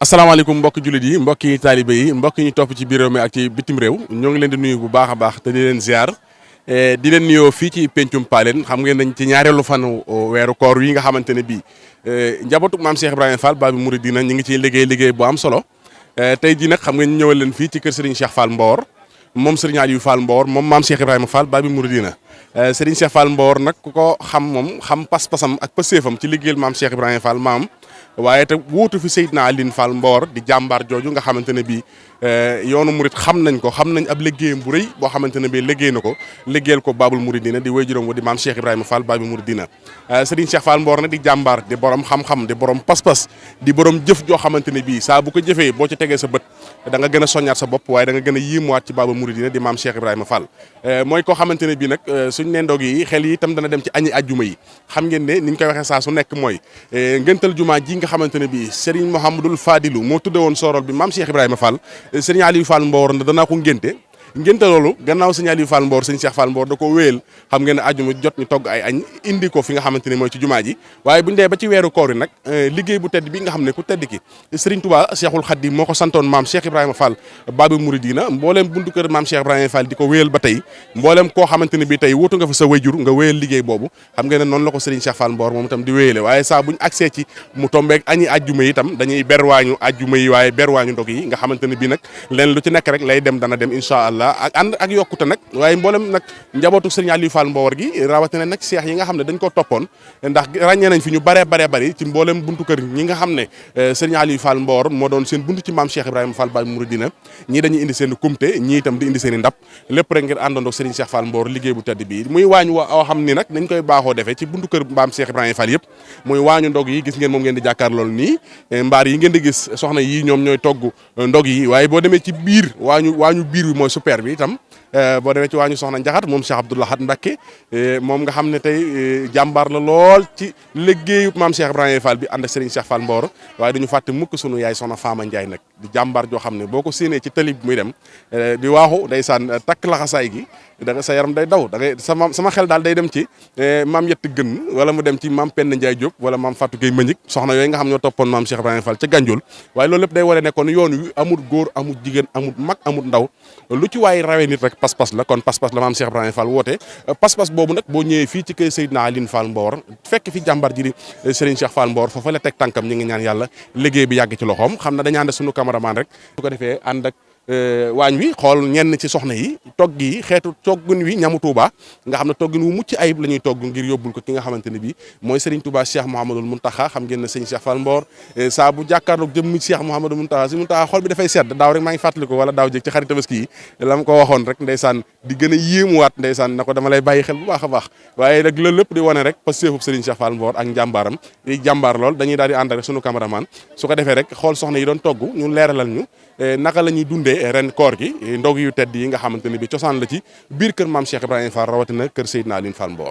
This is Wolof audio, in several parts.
asalaamaaleykum mbokki jullit yi mbokki taalibe yi mbokki ñu topp ci biir réew mi ak ci bitim réew ñoo ngi leen di nuyu bu baax a baax te di leen ziar di leen nuyoo fii ci pencum Paaleen xam ngeen dañ ci ñaareelu fanu weeru koor yi nga xamante ne bii njabootu maam Cheikh Ibrahima Fall Babi Mouridina ñu ngi ciy liggéey bu am solo tey jii nag xam nga ñu ñëwal leen fii ci kër Serigne Cheikh Fall Mbor moom Serigne Aliou Fall Mbor moom maam Cheikh Ibrahima Fall Babi Mouridina Serigne Cheikh Fall Mbor nag ku ko xam moom xam pas-pasam ak pëseefam ci liggéeyal maam Cheikh Ibrahima Fall maam waaye te wuutu fi Seydina Aline Fall Mbor di jàmbaar jooju nga xamante ne bii yoonu murit xam nañ ko xam nañ ab liggéeyam bu rëy boo xamante ne bii liggéey na ko liggéeyal ko Babul Mouridina di wéy juróom wa di maam Cheikh Ibrahima Fall Babi Mouridina Serigne Cheikh Fall Mbor nag di jàmbaar di borom xam-xam di borom pas-pas di borom jëf joo xamante ne bii saa bu ko jëfee boo ci tegee sa bët da nga gën a soññaat sa bopp waaye da nga gën a yéemuwaat ci Babul Mouridina di maam Cheikh Ibrahima Fall mooy koo xamante ne bii nag suñ ne ndog yi xel yi itam dana dem ci añi ajjuma yi xam ngeen ne ni ñu koy waxee saa su nekk mooy ngëntal jumaa ji nga xamante ne bii Serigne Mouhamadul Fadilou moo tudde woon sorol bi maam Cheikh Ibrahima Fall Serigne Aliou Fall Mbor danaa ko ngénte loolu gannaaw Serigne Aliou Fall Mbor Serigne Cheikh Fall Mbor da ko wéyal xam ngeen ne ajuma jot ñu togg ay añ indi ko fi nga xamante ne mooy ci jumaa ji waaye buñu dee ba ci weeru koor yi nag liggéey bu tedd bi nga xam ne ku tedd ki Serigne Touba Cheikhul Khadim moo ko santoon maam Cheikh Ibrahima Fall Babi Mouridina mbooleem buntu kër maam Cheikh Ibrahima Fall di ko wéyal ba tey mbooleem koo xamante ne bi tey wutu nga fa sa wayjur nga wéyal liggéey boobu xam ngeen ne noonu la ko Serigne Cheikh Fall Mbor moom itam di wéyale waaye saa buñu accès ci mu tombeeg añi ajjuma yi itam dañuy berwaañu ajjuma yi waaye berwaañu ndog yi nga xamante ne bi nag leen lu ci nekk rek lay dem dana dem incha allah ak ànd ak yokkute nag waaye mboolem nag njabootu Serigne Aliou Fall Mbor gi rawatina nag seex yi nga xam ne dañ ko toppoon ndax ràññee nañ fi ñu bare ci mboolem buntu kër ñi nga xam ne Serigne Aliou Fall Mbor moo doon seen buntu ci maam Cheikh Ibrahima Fall Babi Mouridina ñii dañuy indi seen kumte ñii itam di indi seen i ndab lépp rek ngir àndandoo Serigne Cheikh Fall Mbor liggéey bu tedd bi muy waañu woo xam ni nag dañ koy baaxoo defee ci buntu kër maam Cheikh Ibrahima Fall yëpp muy waañu ndog yi gis ngeen moom ngeen di jàkkaar loolu nii mbaar yi ngeen di gis soxna yi ñoom ñooy togg ndog yi waaye boo demee ci biir waañu biir bi mooy super bi itam boo demee ci waañu soxna Njaxat moom Cheikh Abdou Lahad Mbacké moom nga xam ne tey jàmbaar la lool ci liggéeyu maam Cheikh Ibrahima Fall bi ànd ak Serigne Cheikh Fall Mbor waaye duñu fàtte mukk sunu yaay soxna Fama Ndiaye nag di jàmbaar joo xam ne boo ko séenee ci tali bi muy dem di waaxu ndeysaan takk laxasaay gi da nga sa yaram day daw da ngay sama xel daal day dem ci maam yett gën wala mu dem ci maam Penda Ndiaye Diop wala maam Fatou Gueye Mbagnick soxna yooyu nga xam ñoo toppoon maam Cheikh Ibrahima Fall ca Gandiol waaye loolu lépp day waree ne kon yoon wi amul góor amul jigéen amul mag amul ndaw lu ci waaye rawee nit rek pas-pas la kon pas-pas la maam Cheikh Ibrahima Fall woote pas-pas boobu nag boo ñëwee fii ci kër Seydina Aline Fall Mbor fekk fi jàmbar ji di Serigne Cheikh Fall Mbor foofa la teg tànkam ñu ngi ñaan yàlla liggéey bi yàgg ci loxoom xam na dañu ànd suñu cameraman rek su ko defee ànd ak waañ wi xool ñenn ci soxna yi togg yi xeetu toggin wi ñamu Touba nga xam ne toggin wu mucc ayib la ñuy togg ngir yóbbul ko ki nga xamante ne bii mooy Serigne Touba Cheikh Mouhamadoul Mountakha xam ngeen ne Serigne Cheikh Fall Mbor saa bu jàkkaarloog jëmmi Cheikh Mouhamadoul Mountakha si Mountakha xol bi dafay sedd daaw rek maa ngi fàttali ko wala daaw jéeg ci xarit Tabaski yi la ma ko waxoon rek ndeysaan di gën a yéemuwaat ndeysaan na ko dama lay bàyyi xel bu baax a baax waaye nag loolu lépp di wane rek parce que Serigne Cheikh Fall Mbor ak njàmbaaram di jàmbaar lool dañuy daal di ànd rek sunu cameraman su ko defee rek xool soxna yi doon togg ñu leeralal ñu naka la ñuy dundee ren koor gi ndog yu tedd yi nga xamante ne bi cosaan la ci biir kër maam Cheikh Ibrahima Fall rawatina kër Seydina Aline Fall Mbor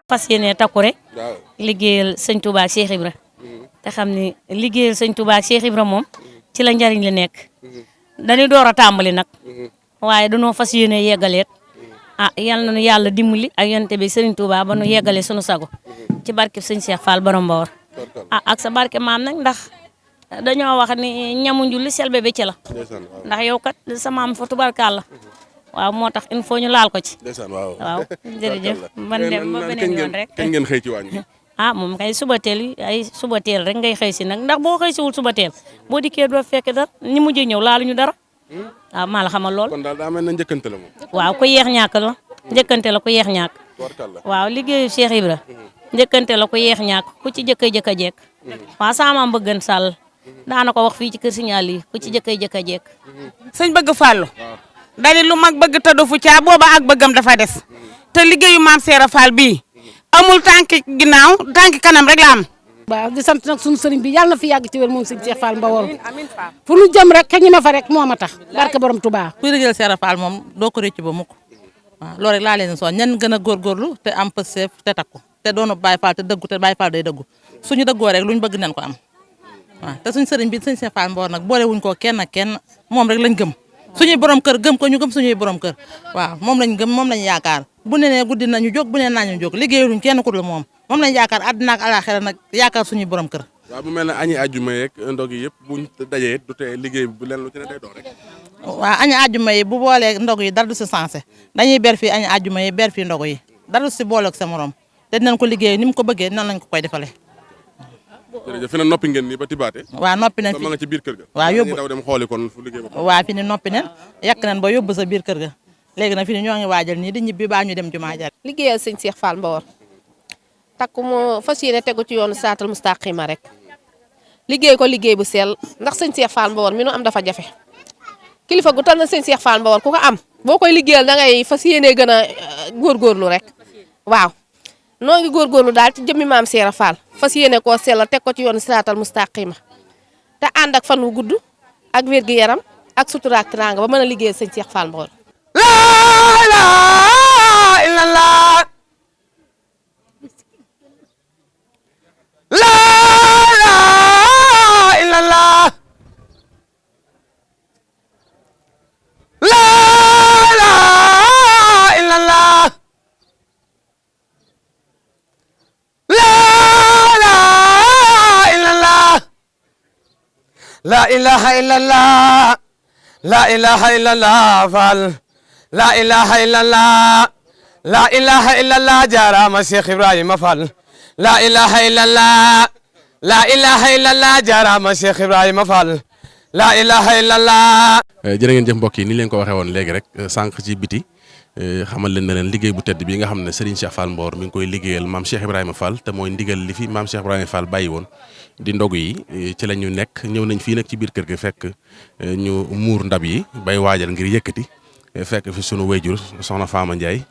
fas yéene takku rek liggéeyal sëñ Touba ak Cheikh Ibra te xam ni liggéeyal sëñ Touba ak Cheikh Ibra moom ci la njariñ la nekk dañuy door a tàmbali nag waaye dañoo fas yéene yeggaleet yal na nu yàlla dimbali ak yonte bi sëriñ Touba ba nu yeggale sunu sago ci barke sëñ Cheikh Fall borom Mbor ak sa barke maam nag ndax dañoo wax ni ñamu njulli selbe be ci la ndax yow kat sa maam fa tubarkaal la waaw moo tax il faut ñu laal ko ci. waaw jërëjëf. man dem ba beneen yoon rek kañ ngeen xëy ci waañ bi. moom kay suba teel rek ngay xëy si nag ndax boo xëy siwul suba teel boo dikkee doo fekk dara ñi mujjee ñëw laaluñu dara. waaw maa la xamal lool. kon daal daa mel ne njëkkante la moom. waaw ku yeex ñàkk la njëkkante la ku yeex ñàkk. waaw liggéeyu Cheikh Ibra njëkkante la ku yeex ñàkk ku ci jëkk a jekk. waaw sama bëggan sàll daana ko wax fii ci kër signal yi ku ci jëkk a jekk. sëñ bëgg fàllu dani lu mag bëgg tëdd fu caa booba ak bëggam dafa des te liggéeyu maam Seera Fall bii amul tànki ginnaaw tànki kanam rek la am. waaw di sant nag sunu sëriñ bi yàlla na fi yàgg ci wér moom sëñ Cheikh Fall Mbawor fu nu jëm rek ka ñi ma fa rek moo ma tax barke borom Touba. kuy liggéeyal Seera Fall moom doo ko rëcc ba mukk waaw loolu rek laa leen soon ñan gën a góorgóorlu te am pëseef te takku te doonu Baye Fall te dëggu te Baye Fall day dëggu suñu dëggoo rek luñ bëgg nañ ko am waaw te suñu sëriñ bi sëñ Cheikh Fall Mbawor nag boole wuñ ko kenn ak kenn moom rek lañ gëm suñuy borom kër gëm ko ñu gëm suñuy borom kër waaw moom lañ gëm moom lañ yaakaar bu ne nee guddi nañu jóg bu ne nañu jóg liggéeyuluñ kenn ku dul moom lañ yaakaar àddina ak alaxira nag yaakaar suñuy borom kër. waaw bu mel ne añi àjjuma yeeg ndog yi yëpp buñ dajee du tee liggéey bu leen lu ci ne day dox rek. waaw añi àjjuma yi bu boolee ndog yi dara du si sensé dañuy ber fii añi àjjuma yi ber fii ndog yi dara du si boole ak sa morom te dinañ ko liggéey ni mu ko bëggee nan lañ ko koy defalee. jërëjëf fi na noppi ngeen nii ba tibaate. waaw noppi nañ fi ma nga ci biir kër ga. waaw yóbbu daw dem xooli kon fu liggéey ba. waaw fi ni noppi nañ yàq nañ ba yóbbu sa biir kër ga léegi nag fi ni ñoo ngi waajal nii di ñibbi baa ñu dem jumaa jar. liggéeyal sëñ Cheikh Fall Mbawor takku moo fas yéene tegu ci yoonu saatal mustaqima rek liggéey ko liggéey bu sell ndax sëñ Cheikh Fall Mbawor mi nu am dafa jafe kilifa gu tal na sëñ Cheikh Fall Mbawor ku ko am boo koy liggéeyal da ngay fas yéene gën a góorgóorlu rek waaw noo ngi góorgóorlu daal ci jëmmi maam Seera Fall fas yéene koo sell teg ko ci yoonu saatal mustaqima te ànd ak fan wu gudd ak wér gi yaram ak sutura ak teraanga ba mën a liggéeyal sëñ Cheikh Fall Mbawor. La ilaha illallah la ilaha illallah la ilaha illallah la ilaha illallah la ilaha illallah la ilaha illallah Fall la ilaha illallah la ilaha illallah jaarama Cheikh Ibrahima Fall la ilaha illallah la ilaha illallah jaarama Cheikh Ibrahima Fall la ilaha illallah. jërë ngeen jëf mbokk yi ni leen ko waxee woon léegi rek sànq ci biti xamal leen ne leen liggéey bu tedd bi nga xam ne Serigne Cheikh Fall Mbawor mi ngi koy liggéeyal maam Cheikh Ibrahima Fall te mooy ndigal li fi maam Cheikh Ibrahima Fall bàyyi woon di ndogu yi ci la ñu nekk ñëw nañ fii nag ci biir kër gi fekk ñu muur ndab yi bay waajal ngir yëkkati fekk fi sunu wayjur soxna Fama Ndiaye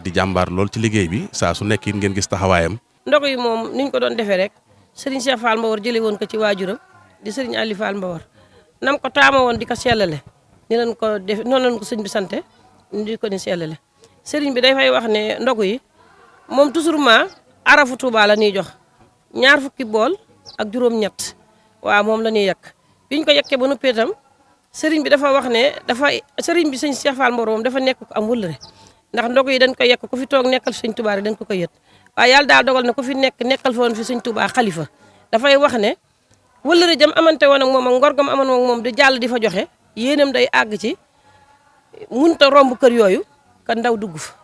di jàmbaar lool ci liggéey bi saa su nekk it ngeen gis taxawaayam. ndogu yi moom niñ ko doon defee rek Serigne Cheikh Fall Mbawor jëlee woon ko ci waajuram di Serigne Ali Fall Mbawor nam ko taama woon di ko sellale ni leen ko def noonu leen ko sëñ bi sante di ko ni sellale Serigne bi day fay wax ne ndogu yi moom toujours arafu Touba la ñuy jox 2 fukki bool ak juróom-ñett waaw moom la ñuy yekk biñ ko yekkee ba noppi itam Serigne bi dafa wax ne Serigne bi sëñ Cheikh Fall Mbawor moom dafa nekk ko am wëllëre ndax ndogu yi dañ ko yekk ku fi toog nekkal sëñ Touba rek dañ ko yët waaye yàlla daal dogal na ku fi nekkal fa woon fi sëñ Touba xalifa dafay wax ne wëllëre jëm amante woon ak moom ak ngor gam amoon ak moom di jàll di fa joxe yéenam day àgg ci munta romb kër yooyu ka ndaw dugg fa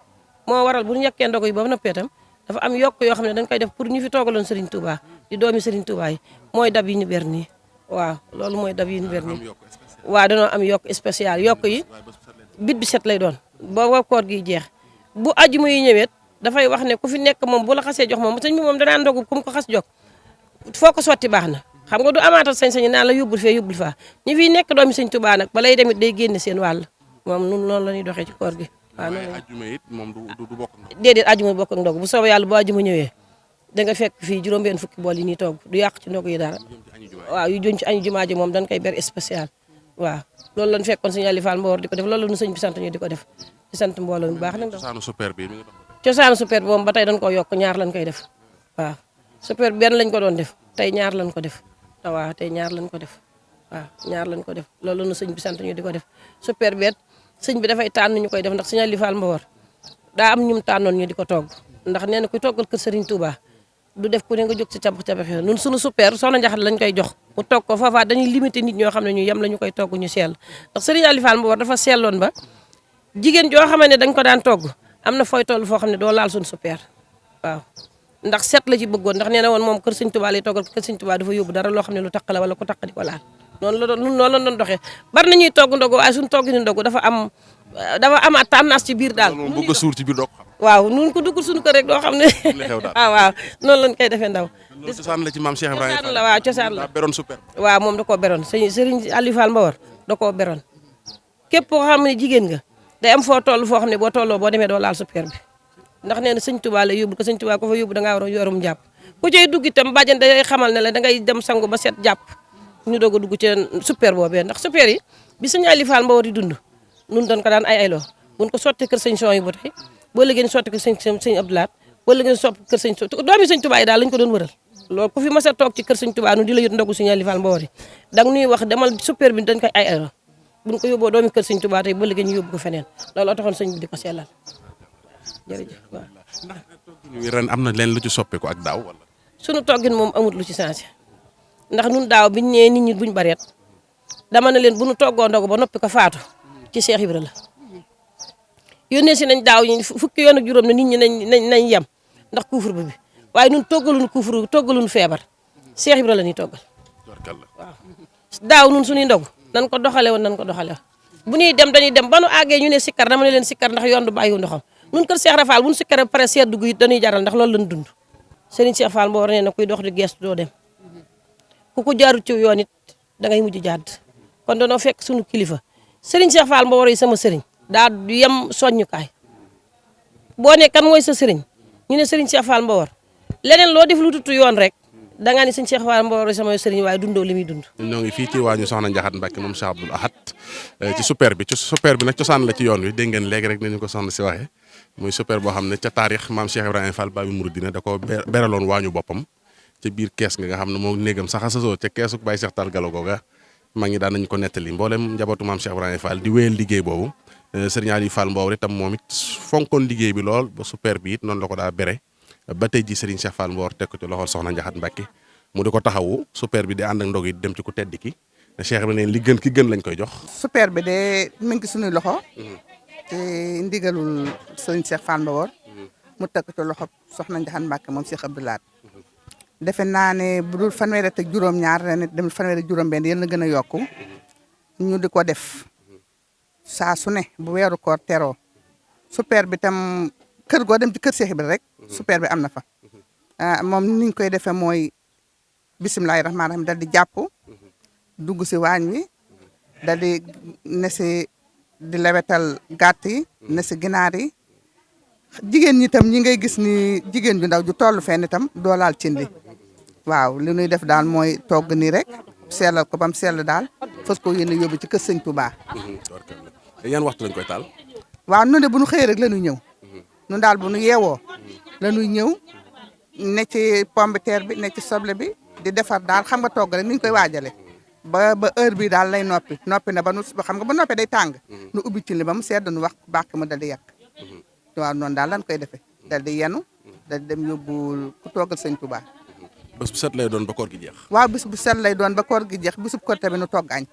moo waral bu ñu yekkee ndogu yi ba noppee itam dafa am yokk yoo xam ne dañ koy def pour ñu fi toogaloon Serigne Touba di doomi Serigne Touba yi mooy dab yi ñu ber nii waaw loolu mooy dab yi ñu ber nii waaw danoo am yokk spécial yokk yi bit bi set lay doon ba koor gi jeex bu ajuma yi ñëweet dafay wax ne ku fi nekk moom bu la xasee jox moom sëñ bi moom danaa ndogu ku mu ko xas jox foo ko sotti baax na xam nga du amaatal sañ-sañ naan la yóbbul fee yóbbul faa ñi fiy nekk doomi sëñ Touba nag balay demit day génne seen wàll moom nun noonu la ñuy doxee ci koor gi waaw noonu ajuma it moom du bokk ndog. déedéet ajuma bokk ak ndog bu soobee yàlla bu ajuma ñëwee da nga fekk fii juróom-benn fukki bool yi nii toog du yàq ci ndog yi dara waaw yu jëm ci añu jumaa ji moom dañ koy ber spécial waaw loolu lañ fekkoon sëñ Ali Fall Mbawor di ko def loolu la ñu sëñ bi sant ñu di ko def di sant mbooloo bu baax nag cosaanu super bi mi ngi dox. cosaanu super bi moom ba tey dañ koo yokk 2 lañ koy def waaw super benn lañ ko doon def tey 2 lañ ko def waaw tey 2 lañ ko def waaw 2 lañ ko def loolu la ñu sëñ bi sant ñu di ko def super bet sëñ bi dafay tànn ñu koy def ndax sëñ Ali Fall Mbawor daa am ñum tànnoon ñu di ko togg ndax nee na kuy toggal kër Serigne Touba du def ku ne nga jóg ci cabax-cabax ñun suñu super soxna Njaxate lañ koy jox mu togg ko foofa dañuy limité nit ñoo xam ne ñu yem la ñu koy togg ñu sell ndax Serigne Ali Fall Mbawor dafa selloon ba jigéen joo xam ne dañ ko daan togg am na fooy toll foo xam ne doo laal suñu super waaw ndax set la ci bëggoon ndax nee na woon moom kër Serigne Touba lay toggal kër Serigne Touba dafa yóbbu dara loo xam ne lu taq la wala ku taq di ko laal noonu la doon doxee bari na ñuy togg ndogu waaye suñu togg ni ndogu dafa am tendance ci biir daal moom bëgg a suur ci biir doo ko xam. waaw nun ko duggul suñu kër rek doo xam ne waaw noonu lañ koy defee ndaw loolu cosaan la ci maam Cheikh Ibrahima cosaan la waaw cosaan la daa beroon super. waaw moom da koo beroon Serigne Ali Fall Mbawor da koo beroon képp koo xam ne jigéen nga day am foo toll foo xam ne boo tolloo boo demee doo laal super bi ndax nee na sëñ Tuubaa la yóbbu ko sëñ Tuubaa ko fa yóbbu da ngaa war a yorum jàpp ku cay dugg itam bàjjan day xamal ne la da ngay dem sangu ba set jàpp ñu doog a dugg ci super boobee ndax super yi bi sëñ Aliou Fall Mbawar di dund nun dañ ko daan ay ayloo buñ ko sotti kër sëñ son yi ba tey boo léegi sotti kër sëñ Abdoulaat boo léegi sotti kër sëñ doomi sëñ Tuubaa yi daal lañ ko doon wëral loolu ku fi mas a toog ci kër sëñ Tuubaa nu di la yot ndogu sëñ Aliou Fall Mbawar yi dang nuy wax demal super bi dañ koy ay ayloo buñ ko yóbboo doomi kër sëñ Tuubaa tey ba léegi ñu yóbbu ko feneen looloo taxoon sëñ bi di ko sellal jërëjëf waaw. ndax ren am na leen lu ci soppeeku ak daaw wala. sunu toggin moom amut lu ci changé ndax nun daaw biñ nee nit ñi buñ bareet dama ne leen bu nu toggoo ndogu ba noppi ko faatu ci Cheikh Ibra la yónnee si nañ daaw ñi fukki yoon ak juróom ne nit ñi nañ yem ndax couvre-feu bi waaye nun toggaluñu couvre-feu toggaluñu feebar Cheikh Ibra la ñuy toggal waaw daaw nun suñuy ndogu nan ko doxale woon nan ko doxale woon bu ñuy dem dañuy dem ba nu àggee ñu ne sikkar dama ne leen sikkar ndax yoon du bàyyiwu ndoxam nun kër Cheikh Rafal bu ñu sikkar ba pare seet dugg it dañuy jaral ndax loolu lañ dund Serigne Cheikh Fall Mbawar nee na kuy dox di gestu doo dem ku ko jaarut ci yoon it da ngay mujj jàdd kon danoo fekk suñu kilifa Serigne Cheikh Fall Mbawar yi sama sëriñ daa yem soññukaay boo ne kan mooy sa sëriñ ñu ne Serigne Cheikh Fall Mbawar leneen loo def lu tutu yoon rek da ngaa ni Serigne Cheikh Fall Mbawar yi sama sëriñ waaye dundoo li muy dund. ñoo ngi fii ci waañu soxna Njaxat Mbàkke moom Cheikh Abdoul Ahad ci super bi nag cosaan la ci yoon wi dégg ngeen léegi rek nañu ko soxna si waxee muy super boo xam ne ca taarix maam Cheikh Ibrahima Fall Babi Mouridina da ko beraloon waañu boppam ca biir kees nga xam ne moo néegam sax a sasoo ca keesu Baye Cheikh Tall Galo googa maa ngi daan nañu ko nettali mboolem njabootu maam Cheikh Ibrahima Fall di wéyal liggéey boobu Serigne Aliou Fall Mbawar itam moom it fonkoon liggéey bi lool ba super bi it noonu la ko daa bere ba tey ji Serigne Cheikh Fall Mbawar teg ko ci loxol soxna Njaxat Mbàkke mu di ko taxawu super bi di ànd ak ndog yi dem ci ku tedd ki Cheikh Ibrahima ne li gën ki gën lañ koy jox. super bi de mi ngi suñuy loxo te ndigalul Serigne Cheikh Fall Mbawar mu teg ci loxo soxna Njaxat Mbàkke moom Cheikh Abdoulaat defe naa ne bu dul fanweeri ak juróom-ñaar ren it dem fanweeri ak juróom-benn yéen a gën a yokku ñu di ko def saa su ne bu weeru koor teroo super bi tam kër goo dem ci kër Cheikh Ibra rek super bi am na fa moom ni ñu koy defee mooy bisimilahi rahmaani rahim dal di jàpp dugg si waañ wi dal di ne si di lewetal gàtt yi ne si ginaar yi jigéen ñi tam ñi ngay gis ni jigéen ju ndaw ju toll fenn itam doo laal cin li waaw li ñuy def daal mooy togg nii rek sellal ko bam sell daal fas ko yéene yóbbu ci kër sëñ Touba. yan waxtu lañ koy taal. waaw nu de bu nu xëyee rek la ñuy ñëw nu daal bu nu yeewoo la ñuy ñëw ne ci pomme de terre bi ne ci soble bi di defar daal xam nga togg rek ni ñu koy waajale ba heure bi daal lay noppi na ba nu xam nga ba noppi day tàng nu ubbi cin li ba mu sedd nu wax bàq ma dal di yàq waaw noonu daal lan koy defee dal di yenu dal di dem yóbbu ku toggal sëñ Touba. bés bu set lay doon ba koor gi jeex. waaw bés bu set lay doon ba koor gi jeex bisub korité bi nu togg añ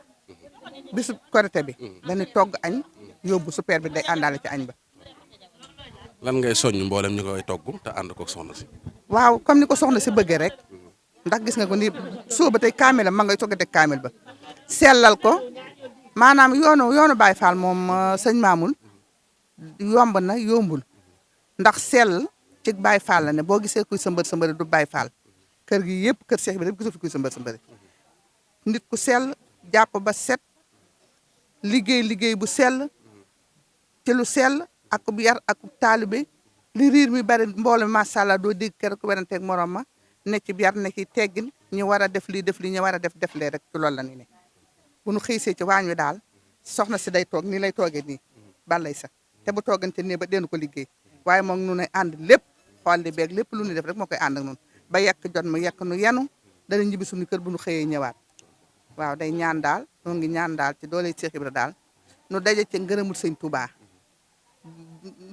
bisub korité bi dañuy togg añ yóbbu super bi day àndaale ci añ ba. lan ngay soññ mboolem ñu koy togg te ànd ko soxna si. waaw comme ni ko soxna si bëggee rek ndax gis nga ko ni suba tey kaamil ma ngay soog a teg kaamil ba sellal ko maanaam yoonu Baye Fall moom sëñ Mamoun yomb na yombul ndax sell ci Baye Fall la ne boo gisee kuy sëmbër du Baye Fall kër gi yëpp kër Cheikh bi rek gisu fi kuy sëmbër nit ku sell jàpp ba set liggéey bu sell ci lu sell ak bu yar ak taalibe li riir mi bari mbooloo macha allah doo dégg kër ku weranteeg morom ma ne ci yar ne ci teggin ñu war a def lii ñu war a def lee rek ci loolu la ni ne bu nu xëysee ci waañ wi daal soxna si day toog nii lay toogee nii balay sax te bu toogante nii ba deen ko liggéey waaye moom nu ne ànd lépp xool li beeg lépp lu ñu def rek moo koy ànd ak noonu ba yekk jot mu yekk nu yenu dana ñibbi suñu kër bu nu xëyee ñëwaat waaw day ñaan daal noo ngi ñaan daal ci doole Cheikh Ibra daal nu daje ci ngërëmul sëñ Touba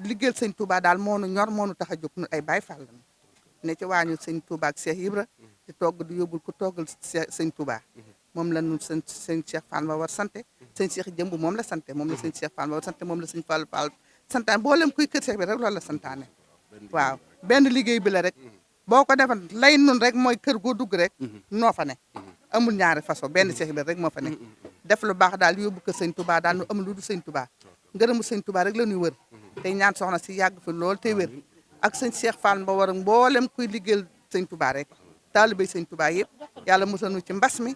liggéeyal sëñ Touba daal moo nu ñor moo nu tax a jóg nu ay Baye Fall la ne ci waañu sëñ Touba ak Cheikh Ibra di togg di yóbbul ku toggal sëñ Touba moom la nu sëñ Cheikh Fall Mbawar sante sëñ Cheikh jëmb moom la sante moom la sëñ Cheikh Fall Mbawar sante moom la sëñ Fall santaane boolem kuy kër Cheikh bi rek loolu la santaane waaw benn liggéey bi la rek boo ko defal lay nun rek mooy kër goo dugg rek noo fa ne amul ñaari façon benn Cheikh bi rek moo fa ne def lu baax daal yóbbu ko sëñ Touba daal nu amul lu du sëñ Touba ngërëmu sëñ Touba rek la ñuy wër tey ñaan soxna si yàgg fi lool tey wér ak sëñ Cheikh Fall Mbawar mboolem kuy liggéeyal sëñ Touba rek taalibe sëñ Touba yëpp yàlla musal nu ci mbas mi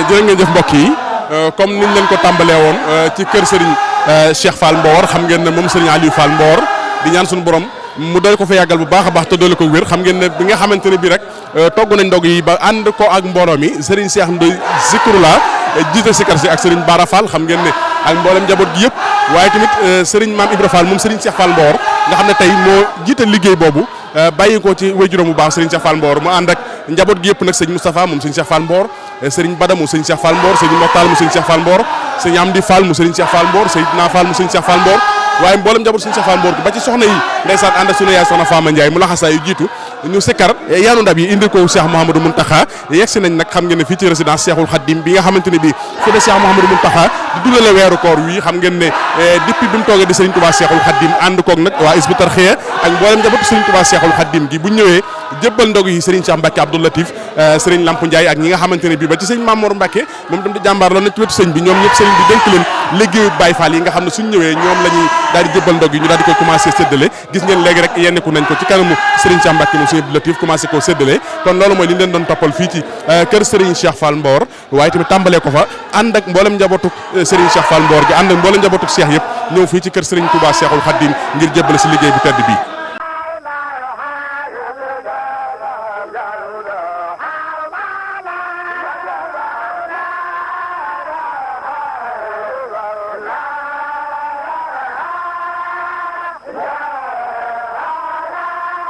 jërë ngeen jëf mbokk yi comme niñ leen ko tàmbalee woon ci kër Serigne Cheikh Fall Mbawar xam ngeen ne moom Serigne Aliou Fall Mbawar di ñaan suñu borom mu doy ko fa yàggal bu baax a baax te doole ko wér xam ngeen ne bi nga xamante ne bii rek togg nañ ndog yi ba ànd ko ak mbooloo mi Serigne Cheikh Ndoye Zikrullah jiite sikar si ak Serigne Bara Fall xam ngeen ne ak mboolem njaboot gi yëpp waaye tamit Serigne Mame Ibra Fall moom Serigne Cheikh Fall Mbawar nga xam ne tey moo jiite liggéey boobu bàyyi ko ci waajuram bu baax Serigne Cheikh Fall Mbawar mu ànd ak njaboot gi yëpp nag sëñ Moustapha moom Serigne Cheikh Fall Mbawar Serigne Bada mu Serigne Cheikh Fall Mbawar Serigne Mortal mu Serigne Cheikh Fall Mbawar Serigne Amdi Fall mu Serigne Cheikh Fall Mbawar Seydina Fall mu Serigne Cheikh Fall Mbawar waaye mboolem njaboot Serigne Cheikh Fall Mbawar ba ci soxna yi ndeysaan ànd ak sunu yaay soxna Fama Ndiaye mu laxasaa yu jiitu ñu sikkar yaanu ndab yi indi ko Cheikh Mouhamadou Mountakha yegsi nañ nag xam ngeen ne fii ci résidence Cheikhul Khadim bi nga xamante ne bii fi de Cheikh Mouhamadou Mountakha di dundale weeru koor wi xam ngeen ne depuis bi mu toogee di Serigne Touba Cheikhul Khadim ànd koog nag waa Hizbut Tarqiyyah ak mboolem njabootu Serigne Touba Cheikhul Khadim gi bu ñëwee jébbal ndog yi Serigne Cheikh Mbacke Abdou Latif Serigne Lamp Ndiaye ak ñi nga xamante ne bii ba ci Serigne Mamour Mbacke moom tam di jàmbaar loolu na ci wetu sëñ bi ñoom ñëpp Serigne bi dénk leen liggéeyu Baye Fall yi nga xam ne suñ ñëwee ñoom la ñuy daal di jébbal ndog yi ñu daal di koy commencé séddale gis ngeen léegi rek yenneku nañ ko ci kanamu Serigne Cheikh Mbacke moom Serigne Abdou Latif commencé koo séddale kon loolu mooy li ñu leen doon toppal fii ci kër Serigne Cheikh Fall Mbawar waaye tamit tàmbalee ko fa ànd ak mboolem njabootu Serigne Cheikh Fall Mbawar gi ànd ak mboolem njabootu Cheikh yëpp ñëw fii ci kër Serigne Touba Cheikhul Khadim ngir jébbale si liggéey bu tedd bi